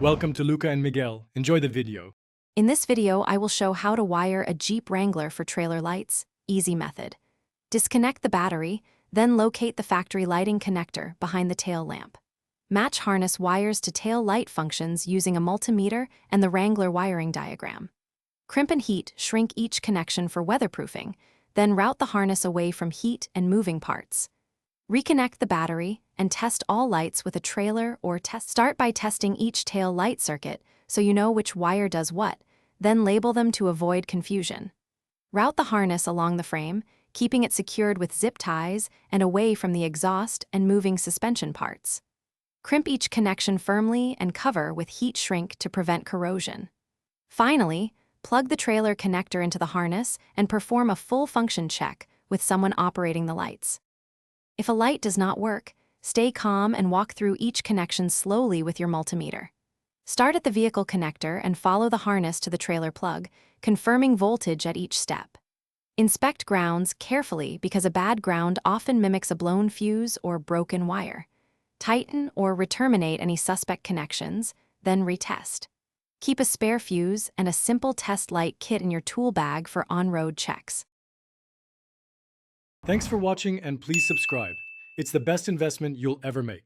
Welcome to Luca and Miguel. Enjoy the video. In this video, I will show how to wire a Jeep Wrangler for trailer lights. Easy method. Disconnect the battery, then locate the factory lighting connector behind the tail lamp. Match harness wires to tail light functions using a multimeter and the Wrangler wiring diagram. Crimp and heat shrink each connection for weatherproofing, then route the harness away from heat and moving parts. Reconnect the battery and test all lights with a trailer or test. Start by testing each tail light circuit so you know which wire does what, then label them to avoid confusion. Route the harness along the frame, keeping it secured with zip ties and away from the exhaust and moving suspension parts. Crimp each connection firmly and cover with heat shrink to prevent corrosion. Finally, plug the trailer connector into the harness and perform a full function check with someone operating the lights. If a light does not work, stay calm and walk through each connection slowly with your multimeter. Start at the vehicle connector and follow the harness to the trailer plug, confirming voltage at each step. Inspect grounds carefully because a bad ground often mimics a blown fuse or broken wire. Tighten or re-terminate any suspect connections, then retest. Keep a spare fuse and a simple test light kit in your tool bag for on-road checks. Thanks for watching and please subscribe. It's the best investment you'll ever make.